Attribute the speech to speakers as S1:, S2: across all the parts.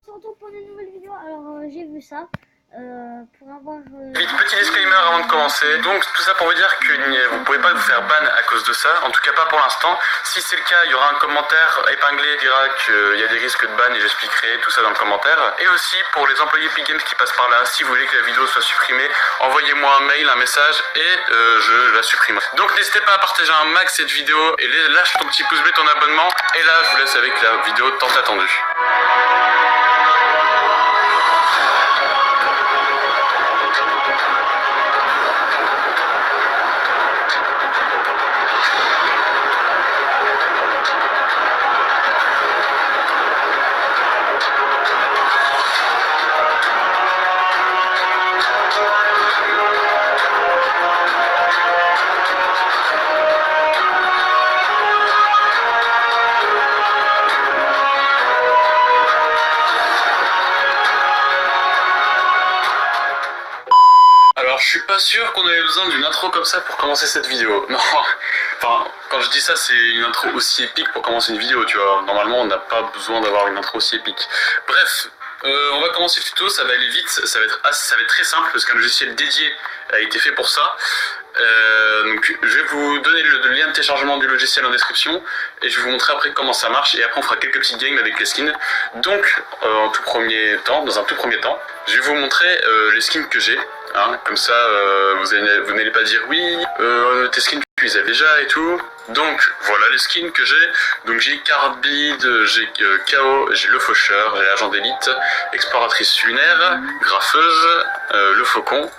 S1: Surtout pour une nouvelle vidéo, alors j'ai vu ça. Pour avoir...
S2: Petit disclaimer avant de commencer, donc tout ça pour vous dire que vous pouvez pas vous faire ban à cause de ça, en tout cas pas pour l'instant. Si c'est le cas, il y aura un commentaire épinglé qui dira qu'il y a des risques de ban et j'expliquerai tout ça dans le commentaire. Et aussi pour les employés Epic Games qui passent par là, si vous voulez que la vidéo soit supprimée, envoyez-moi un mail, un message et je la supprimerai. Donc n'hésitez pas à partager un max cette vidéo et lâche ton petit pouce bleu, ton abonnement. Et là je vous laisse avec la vidéo tant attendue. Alors je suis pas sûr qu'on avait besoin d'une intro comme ça pour commencer cette vidéo. Non, enfin quand je dis ça c'est une intro aussi épique pour commencer une vidéo, tu vois. Normalement on n'a pas besoin d'avoir une intro aussi épique. Bref, on va commencer le tuto, ça va aller vite, ça va être très simple parce qu'un logiciel dédié a été fait pour ça. Donc je vais vous donner le lien de téléchargement du logiciel en description et je vais vous montrer après comment ça marche et après on fera quelques petites games avec les skins. Donc dans un tout premier temps, je vais vous montrer les skins que j'ai. Hein, comme ça vous n'allez pas dire oui tes skins tu les as déjà et tout. Donc voilà les skins que j'ai. Donc j'ai Carbide, j'ai KO, j'ai le Faucheur, j'ai l'agent d'élite, exploratrice lunaire, graffeuse, le faucon,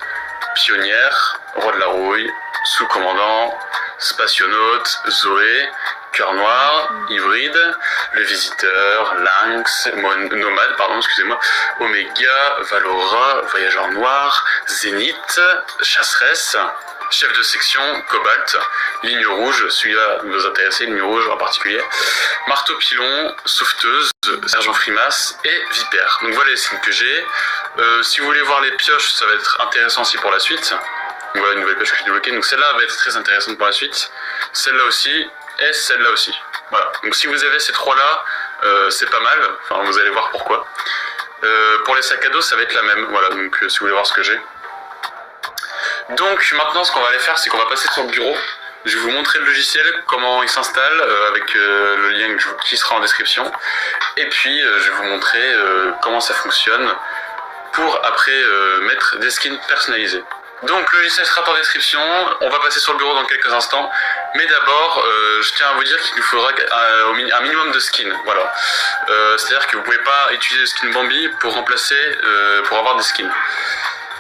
S2: pionnière, roi de la rouille, sous-commandant, spationaute, Zoé, cœur noir, hybride, le visiteur, lynx, nomade, pardon, excusez-moi, Oméga, Valora, voyageur noir, zénith, chasseresse, chef de section, cobalt, ligne rouge, celui-là vous intéresser, ligne rouge en particulier, marteau pilon, sauveteuse, sergent frimace et vipère. Donc voilà les skins que j'ai. Si vous voulez voir les pioches, ça va être intéressant aussi pour la suite. Donc voilà une nouvelle pioche que j'ai débloquée, donc celle-là va être très intéressante pour la suite. Celle-là aussi et celle-là aussi. Voilà, donc si vous avez ces trois-là, c'est pas mal, enfin vous allez voir pourquoi. Pour les sacs à dos, ça va être la même, voilà, donc si vous voulez voir ce que j'ai. Donc maintenant ce qu'on va aller faire, c'est qu'on va passer sur le bureau. Je vais vous montrer le logiciel, comment il s'installe, avec le lien qui sera en description. Et puis je vais vous montrer comment ça fonctionne pour après mettre des skins personnalisés. Donc le logiciel sera en description, on va passer sur le bureau dans quelques instants. Mais d'abord, je tiens à vous dire qu'il nous faudra un minimum de skins. Voilà. C'est-à-dire que vous ne pouvez pas utiliser le skin Bambi pour remplacer, pour avoir des skins.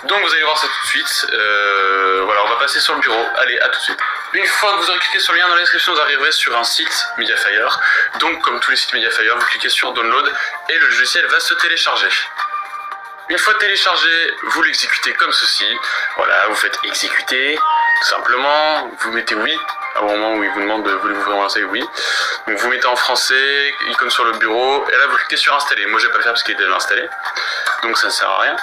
S2: Donc vous allez voir ça tout de suite. Voilà, on va passer sur le bureau. Allez, à tout de suite. Une fois que vous aurez cliqué sur le lien dans la description, vous arriverez sur un site Mediafire. Donc comme tous les sites Mediafire, vous cliquez sur Download et le logiciel va se télécharger. Une fois téléchargé, vous l'exécutez comme ceci. Voilà, vous faites exécuter, tout simplement. Vous mettez oui, au moment où il vous demande voulez-vous vraiment lancer, oui. Donc vous mettez en français, icône sur le bureau, et là vous cliquez sur installer. Moi je vais pas le faire parce qu'il est déjà installé, donc ça ne sert à rien.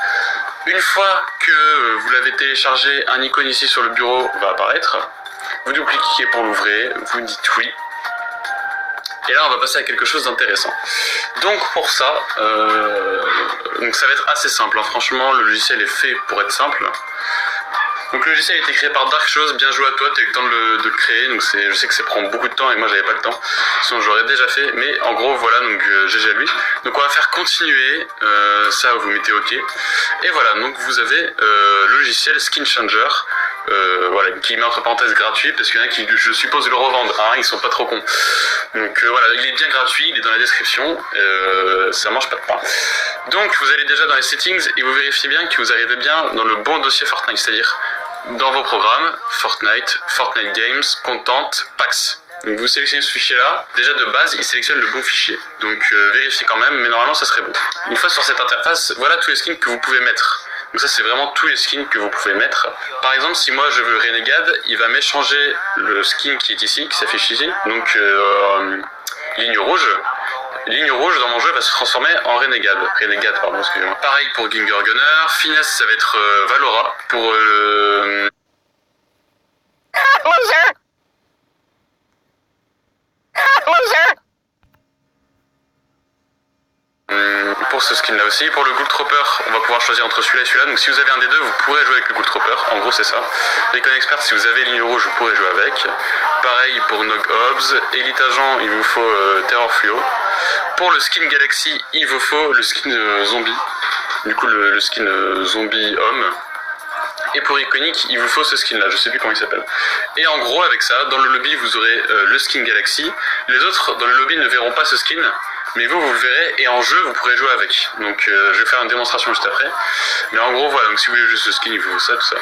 S2: Une fois que vous l'avez téléchargé, un icône ici sur le bureau va apparaître. Vous double-cliquez pour l'ouvrir, vous dites oui. Et là on va passer à quelque chose d'intéressant. Donc pour ça, donc ça va être assez simple, hein. Franchement le logiciel est fait pour être simple. Donc le logiciel a été créé par Dark Chose, bien joué à toi, tu as eu le temps de le créer, donc je sais que ça prend beaucoup de temps et moi j'avais pas le temps, sinon je l'aurais déjà fait, mais en gros voilà, donc GG à lui. Donc on va faire continuer, ça vous mettez OK, et voilà, donc vous avez le logiciel Skin Changer, voilà, qui met entre parenthèses gratuit, parce qu'il y en a qui je suppose le revendent, hein, ils sont pas trop cons. Donc voilà, il est bien gratuit, il est dans la description, ça mange pas de pain. Donc vous allez déjà dans les settings et vous vérifiez bien que vous arrivez bien dans le bon dossier Fortnite, c'est-à-dire dans vos programmes, Fortnite, Fortnite Games, Content, Packs. Donc vous sélectionnez ce fichier là, déjà de base il sélectionne le bon fichier, donc vérifiez quand même, mais normalement ça serait bon. Une fois sur cette interface, voilà tous les skins que vous pouvez mettre. Donc ça c'est vraiment tous les skins que vous pouvez mettre. Par exemple si moi je veux Renegade, il va m'échanger le skin qui est ici, qui s'affiche ici, donc ligne rouge. Ligne rouge dans mon jeu va se transformer en Renegade, pardon, excusez-moi. Pareil pour Ginger Gunner, Finesse ça va être Valora, pour ce skin là aussi. Pour le Ghoul Trooper, on va pouvoir choisir entre celui-là et celui-là. Donc si vous avez un des deux, vous pourrez jouer avec le Ghoul Trooper. En gros, c'est ça. Recon Expert, si vous avez ligne rouge, vous pourrez jouer avec. Pareil pour Nog Hobbs. Elite Agent, il vous faut Terror Fluo. Pour le skin Galaxy, il vous faut le skin zombie. Du coup, le skin zombie homme. Et pour Iconic, il vous faut ce skin là, je sais plus comment il s'appelle. Et en gros, avec ça, dans le lobby, vous aurez le skin Galaxy. Les autres dans le lobby ne verront pas ce skin, mais vous le verrez, et en jeu, vous pourrez jouer avec. Donc je vais faire une démonstration juste après. Mais en gros, voilà, donc si vous voulez juste ce skin, il vous faut ça, tout ça.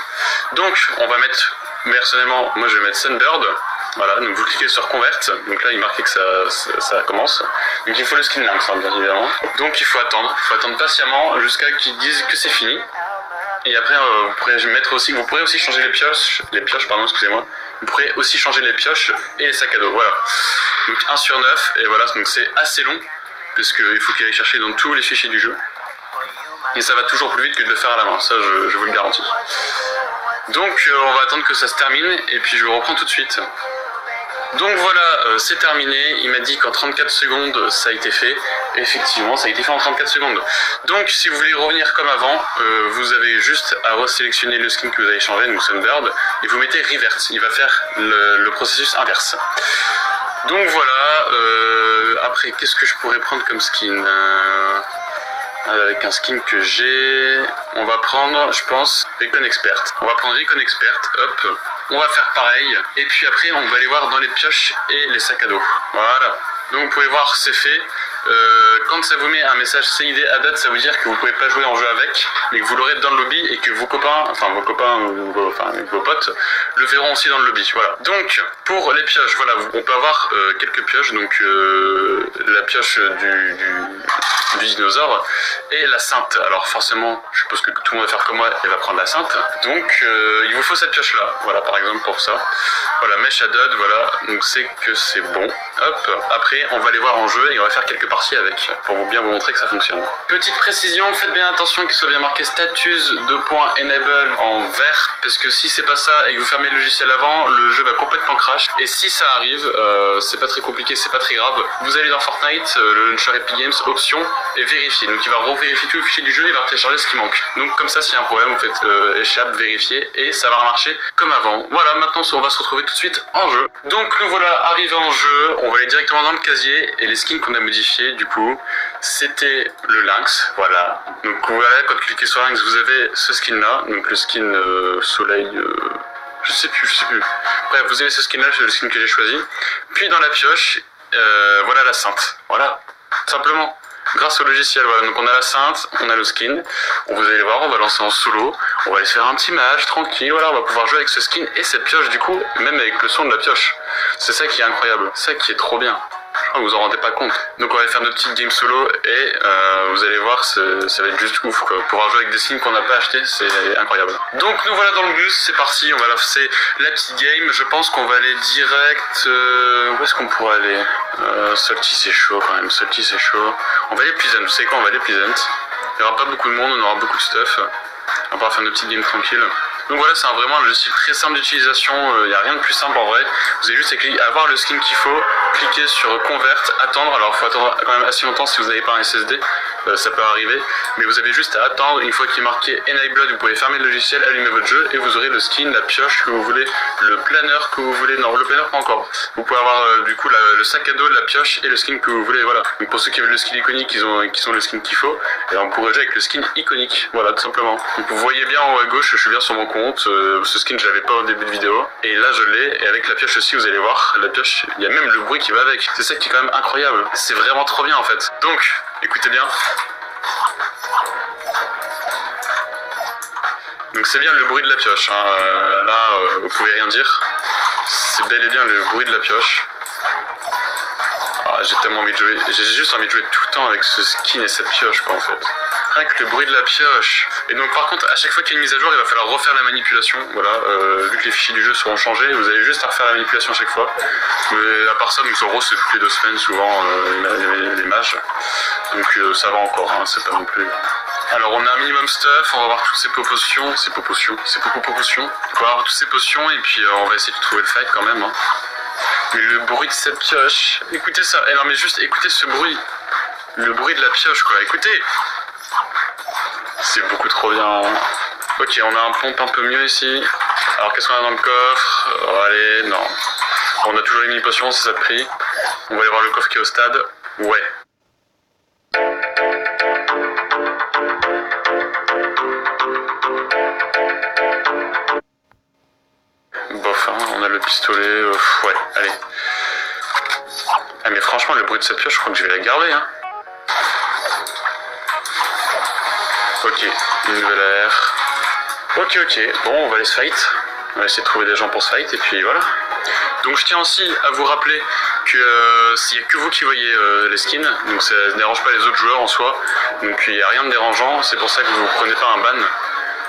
S2: Donc, on va mettre, personnellement, moi je vais mettre Sunbird. Voilà, donc vous cliquez sur Convert, donc là il marquait que ça commence. Donc il faut le skin Lynx, hein, bien évidemment. Donc il faut attendre patiemment jusqu'à qu'ils disent que c'est fini. Et après, vous pourrez aussi changer les pioches, excusez-moi. Vous pourrez aussi changer les pioches et les sacs à dos, voilà. Donc 1 sur 9, et voilà, donc c'est assez long, parce qu'il faut qu'il aille chercher dans tous les fichiers du jeu. Et ça va toujours plus vite que de le faire à la main, ça je vous le garantis. Donc on va attendre que ça se termine, et puis je vous reprends tout de suite. Donc voilà, c'est terminé, il m'a dit qu'en 34 secondes ça a été fait, effectivement ça a été fait en 34 secondes. Donc si vous voulez revenir comme avant, vous avez juste à resélectionner le skin que vous avez changé, donc Sunbird, et vous mettez Revert, il va faire le processus inverse. Donc voilà, après qu'est-ce que je pourrais prendre comme skin avec un skin que j'ai, on va prendre, je pense, Recon Expert. On va prendre Recon Expert, hop, on va faire pareil, et puis après on va aller voir dans les pioches et les sacs à dos. Voilà, donc vous pouvez voir, c'est fait. Quand ça vous met un message CID à date, ça veut dire que vous pouvez pas jouer en jeu avec, mais que vous l'aurez dans le lobby et que vos copains ou vos potes le verront aussi dans le lobby. Voilà. Donc pour les pioches, voilà, on peut avoir quelques pioches, donc la pioche du dinosaure et la sainte. Alors forcément, je suppose que tout le monde va faire comme moi et va prendre la sainte. Donc il vous faut cette pioche là, voilà, par exemple pour ça. Voilà, mèche à dot, voilà, donc c'est que c'est bon. Hop, après on va aller voir en jeu et on va faire quelques parties avec pour bien vous montrer que ça fonctionne. Petite précision, faites bien attention qu'il soit bien marqué status .enable en vert, parce que si c'est pas ça et que vous fermez le logiciel avant, le jeu va complètement crash. Et si ça arrive, c'est pas très compliqué, c'est pas très grave, vous allez dans Fortnite, le launcher Epic Games, options et vérifier. Donc il va revérifier tous les fichiers du jeu, il va télécharger ce qui manque. Donc comme ça, s'il y a un problème, vous faites échappe, vérifier et ça va remarcher comme avant. Voilà, maintenant on va se retrouver tout de suite en jeu. Donc nous voilà arrivés en jeu, on va aller directement dans le casier et les skins qu'on a modifiés du coup, c'était le Lynx, voilà. Donc voilà, quand vous cliquez sur Lynx, vous avez ce skin là, donc le skin soleil, je sais plus. Bref, vous avez ce skin là, c'est le skin que j'ai choisi. Puis dans la pioche, voilà la sainte, voilà, tout simplement. Grâce au logiciel, voilà, donc on a la sainte, on a le skin, vous allez voir, on va lancer en solo, on va aller se faire un petit match, tranquille, voilà, on va pouvoir jouer avec ce skin et cette pioche du coup, même avec le son de la pioche. C'est ça qui est incroyable, c'est ça qui est trop bien. Je crois que vous en rendez pas compte. Donc on va faire notre petite game solo et vous allez voir, ça va être juste ouf quoi. Pouvoir jouer avec des skins qu'on n'a pas acheté, c'est incroyable. Donc nous voilà dans le bus, c'est parti, on va lancer la petite game. Je pense qu'on va aller direct... où est-ce qu'on pourrait aller Salty c'est chaud quand même, Salty c'est chaud. On va aller Pleasant, vous savez quoi, on va aller Pleasant. Il n'y aura pas beaucoup de monde, on aura beaucoup de stuff. On va pouvoir faire nos petites games tranquilles. Donc voilà, c'est vraiment un logiciel très simple d'utilisation, il n'y a rien de plus simple en vrai. Vous avez juste à avoir le skin qu'il faut, cliquer sur Convert, attendre, alors il faut attendre quand même assez longtemps si vous n'avez pas un SSD, ça peut arriver, mais vous avez juste à attendre, une fois qu'il est marqué Enabled, vous pouvez fermer le logiciel, allumer votre jeu et vous aurez le skin, la pioche que vous voulez, le planner que vous voulez, non le planner pas encore. Vous pouvez avoir du coup le sac à dos, la pioche et le skin que vous voulez, voilà. Donc pour ceux qui veulent le skin iconique, qui sont le skin qu'il faut, et on pourrait jouer avec le skin iconique, voilà tout simplement. Donc vous voyez bien en haut à gauche, je suis bien sur mon compte, ce skin je l'avais pas au début de vidéo, et là je l'ai, et avec la pioche aussi vous allez voir, la pioche, il y a même le bruit qui va avec, c'est ça qui est quand même incroyable, c'est vraiment trop bien en fait. Donc, écoutez bien. Donc c'est bien le bruit de la pioche, hein. Là vous pouvez rien dire, c'est bel et bien le bruit de la pioche. Ah, j'ai tellement envie de jouer, j'ai juste envie de jouer tout le temps avec ce skin et cette pioche quoi en fait. Rien que le bruit de la pioche. Et donc par contre à chaque fois qu'il y a une mise à jour il va falloir refaire la manipulation. Voilà, vu que les fichiers du jeu seront changés, vous avez juste à refaire la manipulation à chaque fois. Mais à part ça, donc en gros c'est toutes les 2 semaines souvent les mages. Donc ça va encore, hein, c'est pas non plus... Alors on a un minimum stuff, on va voir toutes ces potions, on va voir toutes ces potions et puis on va essayer de trouver le fight quand même. Hein. Mais le bruit de cette pioche, écoutez ça, non mais juste écoutez ce bruit, le bruit de la pioche quoi, écoutez. C'est beaucoup trop bien. Ok, on a un pompe un peu mieux ici. Alors qu'est-ce qu'on a dans le coffre? Oh, allez, non. On a toujours les mini potions, c'est ça de prix. On va aller voir le coffre qui est au stade. Ouais. Bof, hein, on a le pistolet. Ouais, allez. Ah, mais franchement, le bruit de cette pioche, je crois que je vais la garder. Hein. Ok, une nouvelle air. Ok, bon, on va aller se fight. On va essayer de trouver des gens pour se fight, et puis voilà. Donc je tiens aussi à vous rappeler que s'il n'y a que vous qui voyez les skins, donc ça ne dérange pas les autres joueurs en soi, donc il n'y a rien de dérangeant, c'est pour ça que vous ne prenez pas un ban.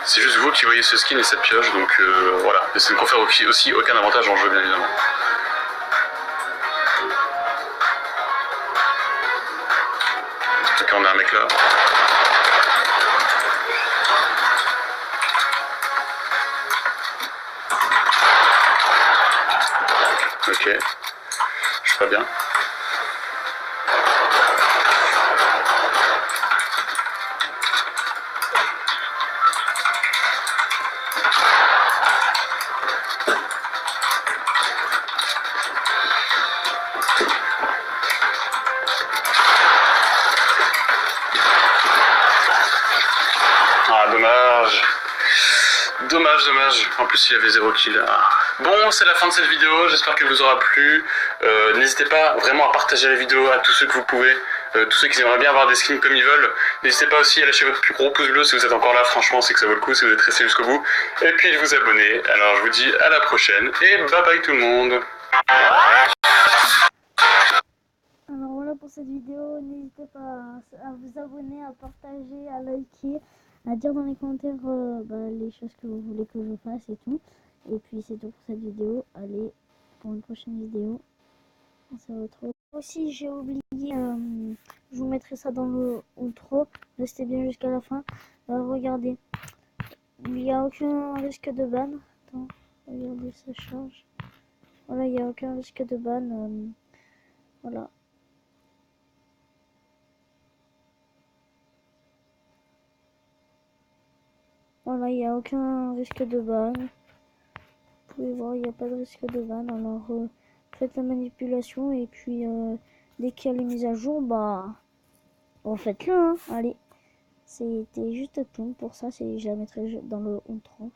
S2: C'est juste vous qui voyez ce skin et cette pioche, donc voilà. Et ça ne confère aussi aucun avantage en jeu, bien évidemment. Ok, on a un mec là. Ok, je suis pas bien. Ah, dommage. Dommage. En plus, il avait 0 kill. Ah. Bon, c'est la fin de cette vidéo. J'espère qu'elle vous aura plu. N'hésitez pas vraiment à partager la vidéo à tous ceux que vous pouvez. Tous ceux qui aimeraient bien avoir des skins comme ils veulent. N'hésitez pas aussi à lâcher votre plus gros pouce bleu si vous êtes encore là. Franchement, c'est que ça vaut le coup si vous êtes resté jusqu'au bout. Et puis, de vous abonner. Alors, je vous dis à la prochaine. Et bye bye tout le monde.
S1: Alors voilà pour cette vidéo, n'hésitez pas à vous abonner, à partager, à liker, à dire dans les commentaires les choses que vous voulez que je fasse et tout. Et puis c'est tout pour cette vidéo, allez pour une prochaine vidéo, on se retrouve. Aussi j'ai oublié, je vous mettrai ça dans le outro, restez bien jusqu'à la fin. Regardez, il n'y a aucun risque de ban, attends, regardez ça charge. Voilà, il n'y a aucun risque de ban, voilà. Voilà, il n'y a aucun risque de ban. Vous pouvez voir, il n'y a pas de risque de ban. Alors, faites la manipulation et puis dès qu'il y a les mises à jour, faites-le. Hein. Allez, c'était juste tout pour ça. Je la mettrai dans le outro.